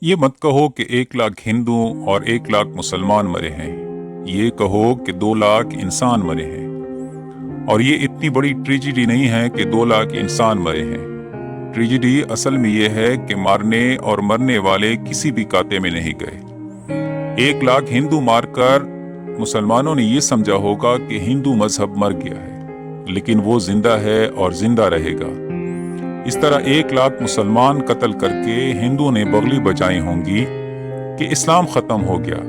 یہ مت کہو کہ 1 لاکھ ہندو اور 1 لاکھ مسلمان مرے ہیں، یہ کہو کہ 2 لاکھ انسان مرے ہیں۔ اور یہ اتنی بڑی ٹریجڈی نہیں ہے کہ 2 لاکھ انسان مرے ہیں۔ ٹریجڈی اصل میں یہ ہے کہ مارنے اور مرنے والے کسی بھی کاتے میں نہیں گئے۔ 1 لاکھ ہندو مار کر مسلمانوں نے یہ سمجھا ہوگا کہ ہندو مذہب مر گیا ہے، لیکن وہ زندہ ہے اور زندہ رہے گا۔ اس طرح 1 لاکھ مسلمان قتل کر کے ہندو نے بغلی بجائی ہوں گی کہ اسلام ختم ہو گیا،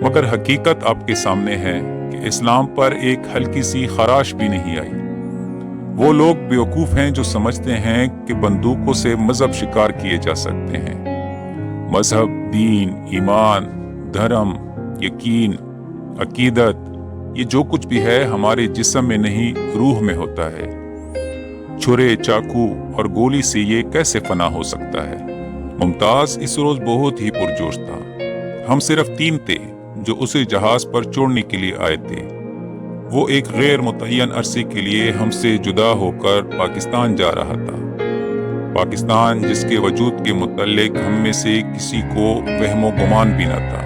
مگر حقیقت آپ کے سامنے ہے کہ اسلام پر ایک ہلکی سی خراش بھی نہیں آئی۔ وہ لوگ بیوقوف ہیں جو سمجھتے ہیں کہ بندوقوں سے مذہب شکار کیے جا سکتے ہیں۔ مذہب، دین، ایمان، دھرم، یقین، عقیدت، یہ جو کچھ بھی ہے ہمارے جسم میں نہیں، روح میں ہوتا ہے۔ چھرے، چاقو اور گولی سے یہ کیسے فنا ہو سکتا ہے؟ ممتاز اس روز بہت ہی پرجوش تھا۔ ہم صرف 3 تھے جو اسے جہاز پر چھوڑنے کے لیے آئے تھے۔ وہ ایک غیر متعین عرصے کے لیے ہم سے جدا ہو کر پاکستان جا رہا تھا، پاکستان جس کے وجود کے متعلق ہم میں سے کسی کو وہم و گمان بھی نہ تھا۔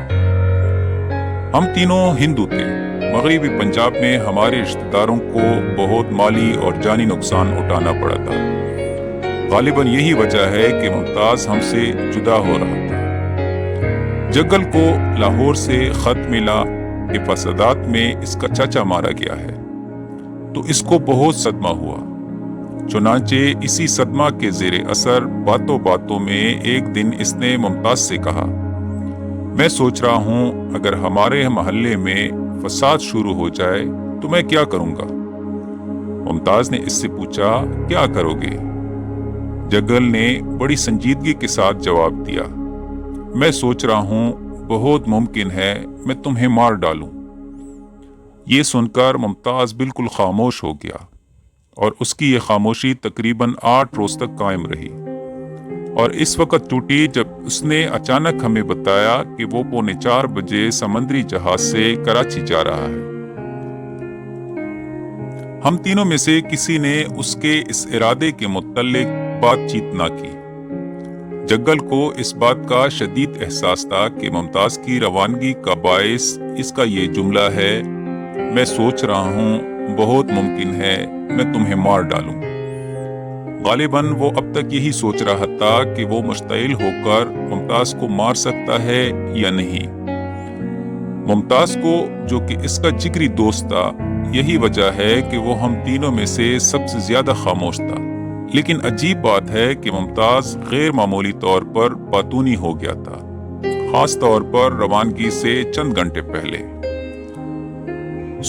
ہم تینوں ہندو تھے۔ مغربی پنجاب میں ہمارے رشتہ داروں کو بہت مالی اور جانی نقصان اٹھانا پڑا تھا۔ غالباً یہی وجہ ہے کہ ممتاز ہم سے جدا ہو رہا تھا۔ جگل کو لاہور سے خط ملا کہ فسادات میں اس کا چاچا مارا گیا ہے، تو اس کو بہت صدمہ ہوا۔ چنانچہ اسی صدمہ کے زیر اثر باتوں باتوں میں ایک دن اس نے ممتاز سے کہا، میں سوچ رہا ہوں اگر ہمارے محلے میں فساد شروع ہو جائے تو میں کیا کروں گا؟ ممتاز نے اس سے پوچھا، کیا کرو گے؟ جگل نے بڑی سنجیدگی کے ساتھ جواب دیا، میں سوچ رہا ہوں بہت ممکن ہے میں تمہیں مار ڈالوں۔ یہ سن کر ممتاز بالکل خاموش ہو گیا، اور اس کی یہ خاموشی تقریباً 8 روز تک قائم رہی، اور اس وقت ٹوٹی جب اس نے اچانک ہمیں بتایا کہ وہ 3:45 بجے سمندری جہاز سے کراچی جا رہا ہے۔ ہم تینوں میں سے کسی نے اس کے اس ارادے کے متعلق بات چیت نہ کی۔ جگل کو اس بات کا شدید احساس تھا کہ ممتاز کی روانگی کا باعث اس کا یہ جملہ ہے، میں سوچ رہا ہوں بہت ممکن ہے میں تمہیں مار ڈالوں۔ غالباً وہ اب تک یہی سوچ رہا تھا کہ وہ مشتعل ہو کر ممتاز کو مار سکتا ہے یا نہیں۔ ممتاز کو، جو کہ اس کا جگری دوست تھا، یہی وجہ ہے کہ وہ ہم تینوں میں سے سب سے زیادہ خاموش تھا۔ لیکن عجیب بات ہے کہ ممتاز غیر معمولی طور پر باتونی ہو گیا تھا، خاص طور پر روانگی سے چند گھنٹے پہلے۔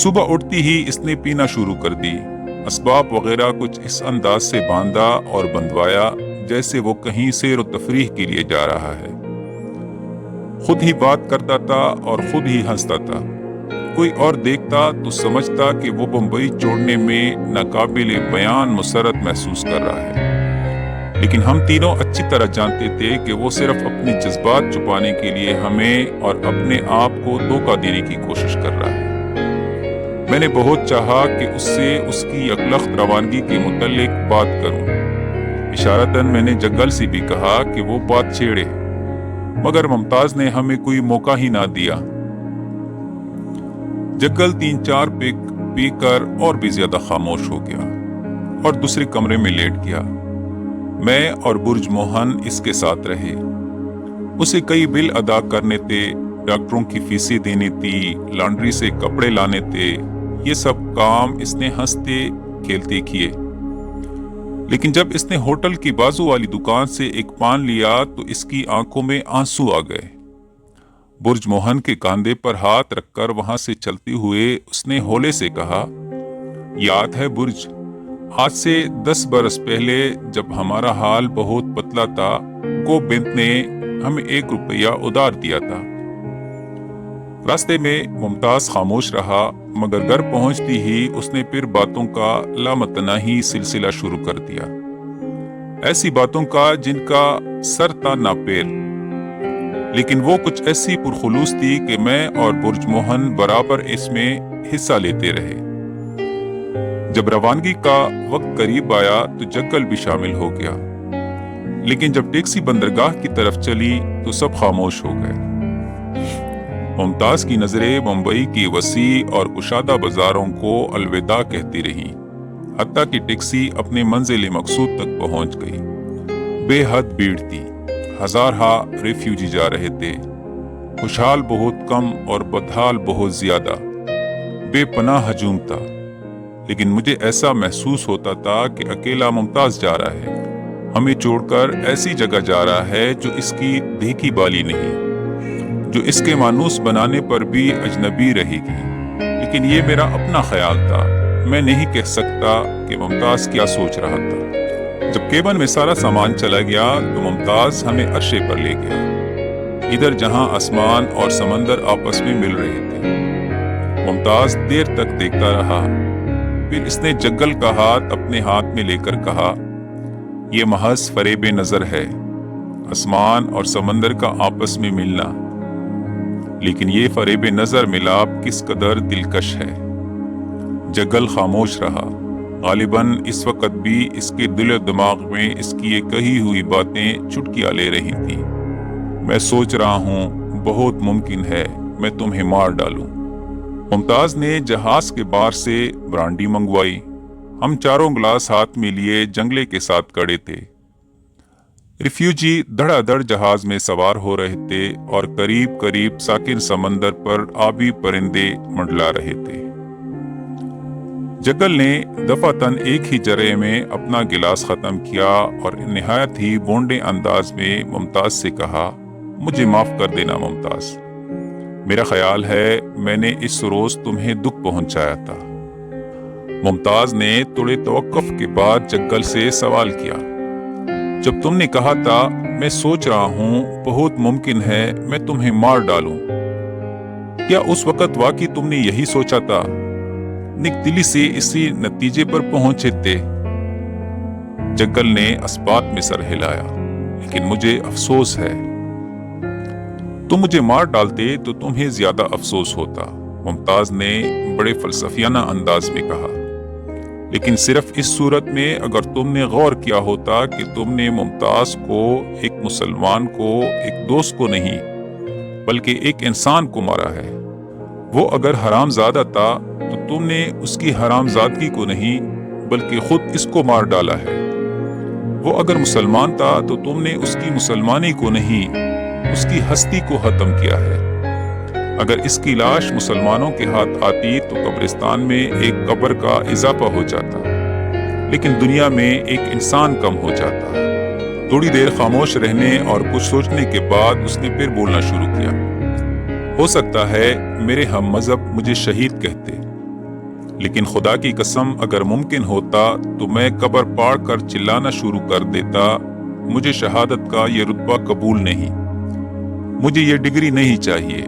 صبح اٹھتی ہی اس نے پینا شروع کر دی۔ اسباب وغیرہ کچھ اس انداز سے باندھا اور بندھوایا جیسے وہ کہیں سیر و تفریح کے لیے جا رہا ہے۔ خود ہی بات کرتا تھا اور خود ہی ہنستا تھا۔ کوئی اور دیکھتا تو سمجھتا کہ وہ بمبئی چھوڑنے میں ناقابل بیان مسرت محسوس کر رہا ہے، لیکن ہم تینوں اچھی طرح جانتے تھے کہ وہ صرف اپنے جذبات چھپانے کے لیے ہمیں اور اپنے آپ کو دھوکہ دینے کی کوشش کر رہا ہے۔ میں نے بہت چاہا کہ اس سے اس کی یکلخت روانگی کے متعلق بات کروں۔ اشارتاً میں نے جگل سے بھی کہا کہ وہ بات چھیڑے، مگر ممتاز نے ہمیں کوئی موقع ہی نہ دیا۔ جگل 3-4 پیک پی کر اور بھی زیادہ خاموش ہو گیا اور دوسرے کمرے میں لیٹ گیا۔ میں اور برج موہن اس کے ساتھ رہے۔ اسے کئی بل ادا کرنے تھے، ڈاکٹروں کی فیسیں دینی تھی، لانڈری سے کپڑے لانے تھے۔ یہ سب کام اس نے ہنستے کھیلتے کیے، لیکن جب اس نے ہوٹل کی بازو والی دکان سے ایک پان لیا تو اس کی آنکھوں میں آنسو آ گئے۔ برج موہن کے کاندھے پر ہاتھ رکھ کر وہاں سے چلتے ہوئے اس نے ہولے سے کہا، یاد ہے برج، آج سے 10 برس پہلے جب ہمارا حال بہت پتلا تھا، گوبند نے ہمیں 1 روپیہ ادھار دیا تھا۔ راستے میں ممتاز خاموش رہا، مگر گھر پہنچتی ہی اس نے پھر باتوں کا لامتناہی سلسلہ شروع کر دیا، ایسی باتوں کا جن کا سر تھا نہ پیر، لیکن وہ کچھ ایسی پرخلوص تھی کہ میں اور برج موہن برابر اس میں حصہ لیتے رہے۔ جب روانگی کا وقت قریب آیا تو جگل بھی شامل ہو گیا۔ لیکن جب ٹیکسی بندرگاہ کی طرف چلی تو سب خاموش ہو گئے۔ ممتاز کی نظریں ممبئی کی وسیع اور کشادہ بازاروں کو الوداع کہتی رہیں، حتیٰ کہ ٹیکسی اپنے منزل مقصود تک پہنچ گئی۔ بے حد بھیڑ تھی، ہزارہا ریفیوجی جا رہے تھے، خوشحال بہت کم اور بدحال بہت زیادہ، بے پناہ ہجوم تھا۔ لیکن مجھے ایسا محسوس ہوتا تھا کہ اکیلا ممتاز جا رہا ہے، ہمیں چھوڑ کر ایسی جگہ جا رہا ہے جو اس کی دیکھی بالی نہیں، جو اس کے مانوس بنانے پر بھی اجنبی رہے گی۔ لیکن یہ میرا اپنا خیال تھا، میں نہیں کہہ سکتا کہ ممتاز کیا سوچ رہا تھا۔ جب کیبن میں سارا سامان چلا گیا تو ممتاز ہمیں عرشے پر لے گیا، ادھر جہاں آسمان اور سمندر آپس میں مل رہے تھے۔ ممتاز دیر تک دیکھتا رہا، پھر اس نے جگل کا ہاتھ اپنے ہاتھ میں لے کر کہا، یہ محض فریب نظر ہے، آسمان اور سمندر کا آپس میں ملنا، لیکن یہ فریب نظر ملاپ کس قدر دلکش ہے۔ جگل خاموش رہا، غالباً اس وقت بھی اس کے دل و دماغ میں اس کی یہ کہی ہوئی باتیں چٹکیاں لے رہی تھیں۔ میں سوچ رہا ہوں، بہت ممکن ہے میں تمہیں مار ڈالوں۔ ممتاز نے جہاز کے بار سے برانڈی منگوائی۔ ہم چاروں گلاس ہاتھ میں لیے جنگلے کے ساتھ کھڑے تھے۔ ریفیوجی دھڑا دھڑ جہاز میں سوار ہو رہے تھے اور قریب قریب ساکن سمندر پر آبی پرندے منڈلا رہے تھے۔ جگل نے دفعتاً ایک ہی جرعے میں اپنا گلاس ختم کیا اور نہایت ہی بونڈے انداز میں ممتاز سے کہا، مجھے معاف کر دینا ممتاز، میرا خیال ہے میں نے اس روز تمہیں دکھ پہنچایا تھا۔ ممتاز نے تھوڑے توقف کے بعد جگل سے سوال کیا، جب تم نے کہا تھا میں سوچ رہا ہوں بہت ممکن ہے میں تمہیں مار ڈالوں، کیا اس وقت واقعی تم نے یہی سوچا تھا؟ نک دلی سے اسی نتیجے پر پہنچے تھے؟ جگل نے اسبات میں سر ہلایا، لیکن مجھے افسوس ہے۔ تم مجھے مار ڈالتے تو تمہیں زیادہ افسوس ہوتا، ممتاز نے بڑے فلسفیانہ انداز میں کہا، لیکن صرف اس صورت میں اگر تم نے غور کیا ہوتا کہ تم نے ممتاز کو، ایک مسلمان کو، ایک دوست کو نہیں بلکہ ایک انسان کو مارا ہے۔ وہ اگر حرام زادہ تھا تو تم نے اس کی حرام زادگی کو نہیں بلکہ خود اس کو مار ڈالا ہے۔ وہ اگر مسلمان تھا تو تم نے اس کی مسلمانی کو نہیں اس کی ہستی کو ختم کیا ہے۔ اگر اس کی لاش مسلمانوں کے ہاتھ آتی تو قبرستان میں ایک قبر کا اضافہ ہو جاتا، لیکن دنیا میں ایک انسان کم ہو جاتا۔ تھوڑی دیر خاموش رہنے اور کچھ سوچنے کے بعد اس نے پھر بولنا شروع کیا، ہو سکتا ہے میرے ہم مذہب مجھے شہید کہتے، لیکن خدا کی قسم اگر ممکن ہوتا تو میں قبر پاڑ کر چلانا شروع کر دیتا، مجھے شہادت کا یہ رتبہ قبول نہیں، مجھے یہ ڈگری نہیں چاہیے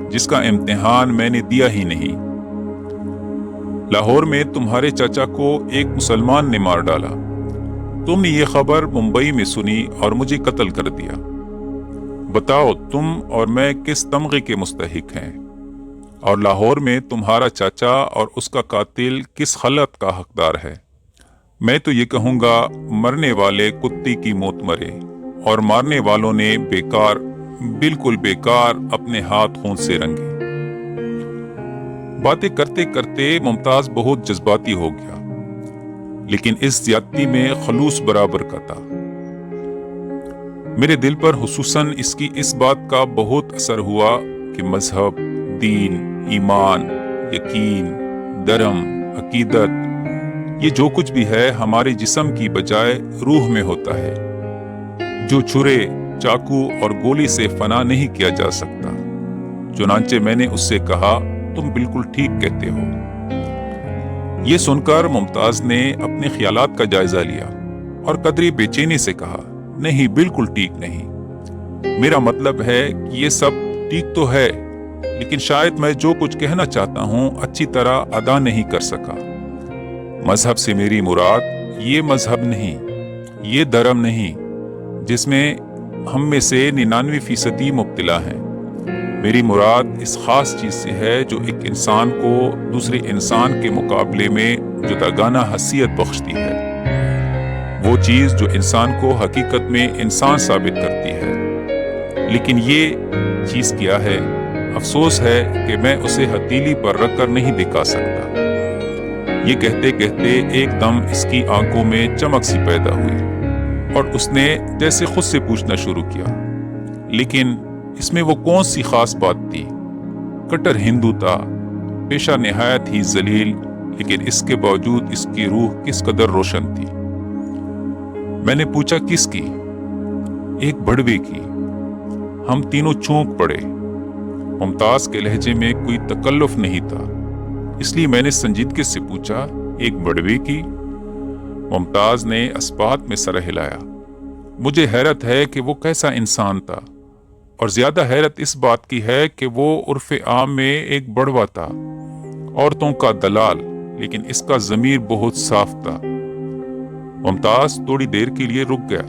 جس کا امتحان میں نے دیا ہی نہیں۔ لاہور میں تمہارے چچا کو ایک مسلمان نے مار ڈالا، تم نے یہ خبر ممبئی میں سنی اور مجھے قتل کر دیا۔ بتاؤ تم اور میں کس تمغے کے مستحق ہیں؟ اور لاہور میں تمہارا چاچا اور اس کا قاتل کس خلعت کا حقدار ہے؟ میں تو یہ کہوں گا، مرنے والے کتے کی موت مرے اور مارنے والوں نے بیکار، بالکل بیکار اپنے ہاتھ خون سے رنگے۔ باتیں کرتے کرتے ممتاز بہت جذباتی ہو گیا، لیکن اس زیادتی میں خلوص برابر کا تھا۔ میرے دل پر خصوصاً اس کی اس بات کا بہت اثر ہوا کہ مذہب، دین، ایمان، یقین، دھرم، عقیدت، یہ جو کچھ بھی ہے ہمارے جسم کی بجائے روح میں ہوتا ہے، جو چھرے، چاقو اور گولی سے فنا نہیں کیا جا سکتا۔ چنانچہ میں نے اس سے کہا، تم بالکل ٹھیک کہتے ہو۔ یہ سن کر ممتاز نے اپنے خیالات کا جائزہ لیا اور قدری بے چینی سے کہا، نہیں، بالکل ٹھیک نہیں، میرا مطلب ہے کہ یہ سب ٹھیک تو ہے، لیکن شاید میں جو کچھ کہنا چاہتا ہوں اچھی طرح ادا نہیں کر سکا۔ مذہب سے میری مراد یہ مذہب نہیں، یہ دھرم نہیں جس میں ہم میں سے 99% مبتلا ہیں۔ میری مراد اس خاص چیز سے ہے جو ایک انسان کو دوسرے انسان کے مقابلے میں جداگانہ حیثیت بخشتی ہے۔ وہ چیز جو انسان کو حقیقت میں انسان ثابت کرتی ہے۔ لیکن یہ چیز کیا ہے؟ افسوس ہے کہ میں اسے ہتھیلی پر رکھ کر نہیں دکھا سکتا۔ یہ کہتے کہتے ایک دم اس کی آنکھوں میں چمک سی پیدا ہوئی اور اس نے جیسے خود سے پوچھنا شروع کیا، لیکن اس میں وہ کون سی خاص بات تھی؟ کٹر ہندو تھا، پیشہ نہایت ہی ذلیل، لیکن اس کے باوجود اس کی روح کس قدر روشن تھی۔ میں نے پوچھا کس کی؟ ایک بڑوے کی۔ ہم تینوں چونک پڑے۔ ممتاز کے لہجے میں کوئی تکلف نہیں تھا، اس لیے میں نے سنجیدگی سے پوچھا، ایک بڑوے کی؟ ممتاز نے اسبات میں سر ہلایا۔ مجھے حیرت ہے کہ وہ کیسا انسان تھا، اور زیادہ حیرت اس بات کی ہے کہ وہ عرف عام میں ایک بڑوا تھا، عورتوں کا دلال، لیکن اس کا ضمیر بہت صاف تھا۔ ممتاز تھوڑی دیر کے لیے رک گیا،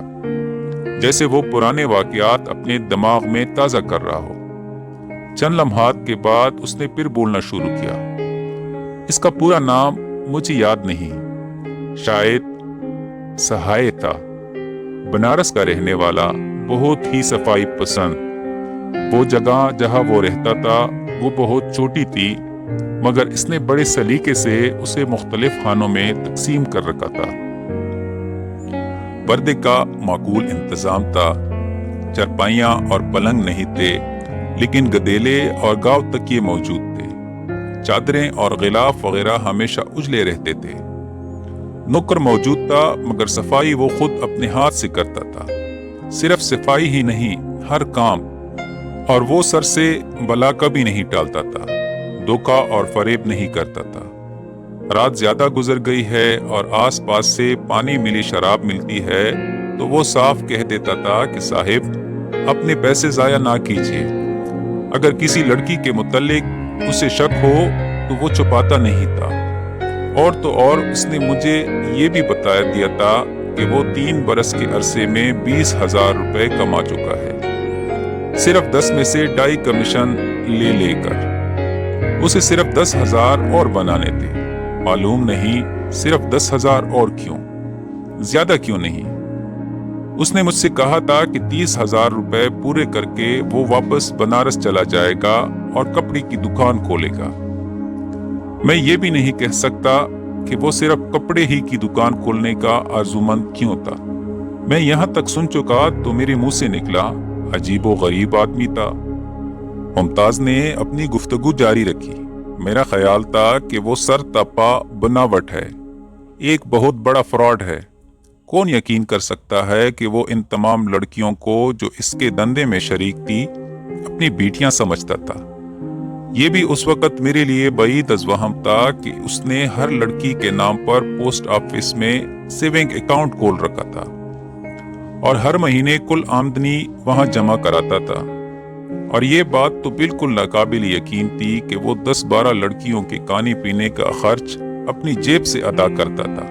جیسے وہ پرانے واقعات اپنے دماغ میں تازہ کر رہا ہو۔ چند لمحات کے بعد اس نے پھر بولنا شروع کیا۔ اس کا پورا نام مجھے یاد نہیں، شاید سہائے تھا۔ بنارس کا رہنے والا، بہت ہی صفائی پسند۔ وہ جگہ جہاں وہ رہتا تھا وہ بہت چھوٹی تھی، مگر اس نے بڑے سلیقے سے اسے مختلف خانوں میں تقسیم کر رکھا تھا۔ پردے کا معقول انتظام تھا، چرپائیاں اور پلنگ نہیں تھے، لیکن گدیلے اور گاؤ تکیے موجود تھے۔ چادریں اور غلاف وغیرہ ہمیشہ اجلے رہتے تھے۔ نوکر موجود تھا، مگر صفائی وہ خود اپنے ہاتھ سے کرتا تھا۔ صرف صفائی ہی نہیں، ہر کام، اور وہ سر سے بلا کبھی نہیں ٹالتا تھا، دھوکہ اور فریب نہیں کرتا تھا۔ رات زیادہ گزر گئی ہے اور آس پاس سے پانی ملی شراب ملتی ہے تو وہ صاف کہہ دیتا تھا کہ صاحب اپنے پیسے ضائع نہ کیجیے۔ اگر کسی لڑکی کے متعلق اسے شک ہو تو وہ چھپاتا نہیں تھا۔ اور تو اور اس نے مجھے یہ بھی بتا دیا تھا کہ وہ 3 برس کے عرصے میں 20,000 روپے کما چکا ہے، صرف 10 میں سے 2.5 کمیشن لے لے کر۔ اسے صرف 10,000 اور بنانے تھے۔ معلوم نہیں صرف 10,000 اور کیوں، زیادہ کیوں نہیں۔ اس نے مجھ سے کہا تھا کہ 30,000 روپے پورے کر کے وہ واپس بنارس چلا جائے گا اور کپڑے کی دکان کھولے گا۔ میں یہ بھی نہیں کہہ سکتا کہ وہ صرف کپڑے ہی کی دکان کھولنے کا آرزومند کیوں تھا۔ میں یہاں تک سن چکا تو میرے منہ سے نکلا، عجیب و غریب آدمی تھا۔ ممتاز نے اپنی گفتگو جاری رکھی۔ میرا خیال تھا کہ وہ سر تپا بناوٹ ہے، ایک بہت بڑا فراڈ ہے۔ کون یقین کر سکتا ہے کہ وہ ان تمام لڑکیوں کو جو اس کے دندے میں شریک تھی اپنی بیٹیاں سمجھتا تھا۔ یہ بھی اس وقت میرے لیے بعید از وہم تھا کہ اس نے ہر لڑکی کے نام پر پوسٹ آفس میں سیونگ اکاؤنٹ کھول رکھا تھا اور ہر مہینے کل آمدنی وہاں جمع کراتا تھا۔ اور یہ بات تو بالکل ناقابل یقین تھی کہ وہ 10-12 لڑکیوں کے کھانے پینے کا خرچ اپنی جیب سے ادا کرتا تھا۔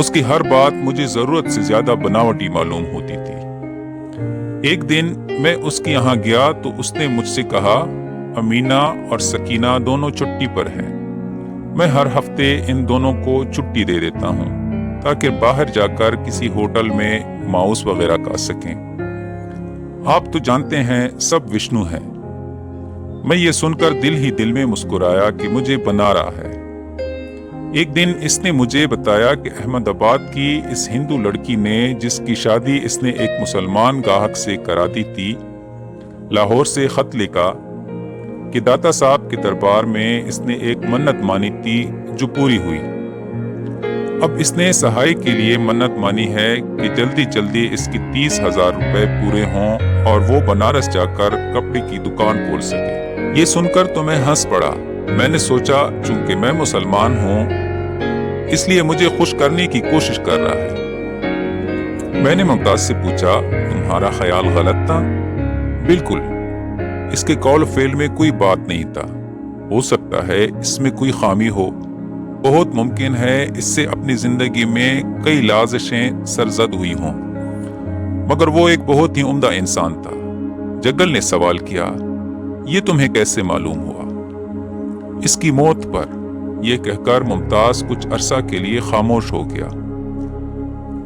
اس کی ہر بات مجھے ضرورت سے زیادہ بناوٹی معلوم ہوتی تھی۔ ایک دن میں اس کے یہاں گیا تو اس نے مجھ سے کہا، امینہ اور سکینہ دونوں چھٹی پر ہیں، میں ہر ہفتے ان دونوں کو چھٹی دے دیتا ہوں تاکہ باہر جا کر کسی ہوٹل میں ماؤس وغیرہ کھا سکیں۔ آپ تو جانتے ہیں سب وشنو ہیں۔ میں یہ سن کر دل ہی دل میں مسکرایا کہ مجھے بنا رہا ہے۔ ایک دن اس نے مجھے بتایا کہ احمد آباد کی اس ہندو لڑکی نے، جس کی شادی اس نے ایک مسلمان گاہک سے کرا دی تھی، لاہور سے خط لکھا کہ داتا صاحب کے دربار میں اس نے ایک منت مانی تھی جو پوری ہوئی۔ اب اس نے سہائی کے لیے منت مانی ہے کہ جلدی جلدی اس کی 30,000 روپے پورے ہوں اور وہ بنارس جا کر کپڑے کی دکان کھول سکے۔ یہ سن کر تو میں ہنس پڑا۔ میں نے سوچا چونکہ میں مسلمان ہوں اس لیے مجھے خوش کرنے کی کوشش کر رہا ہے۔ میں نے ممتاز سے پوچھا، تمہارا خیال غلط تھا؟ بالکل، اس کے قول فعل میں کوئی بات نہیں تھا۔ ہو سکتا ہے اس میں کوئی خامی ہو، بہت ممکن ہے اس سے اپنی زندگی میں کئی لازشیں سرزد ہوئی ہوں، مگر وہ ایک بہت ہی عمدہ انسان تھا۔ جگل نے سوال کیا، یہ تمہیں کیسے معلوم ہوا؟ اس کی موت پر، یہ کہہ کر ممتاز کچھ عرصہ کے لیے خاموش ہو گیا۔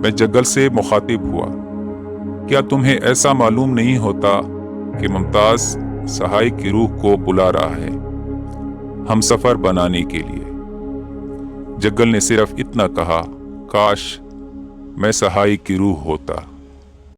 میں جگل سے مخاطب ہوا، کیا تمہیں ایسا معلوم نہیں ہوتا کہ ممتاز سہائی کی روح کو بلا رہا ہے ہم سفر بنانے کے لیے؟ جگل نے صرف اتنا کہا، کاش میں سہائی کی روح ہوتا۔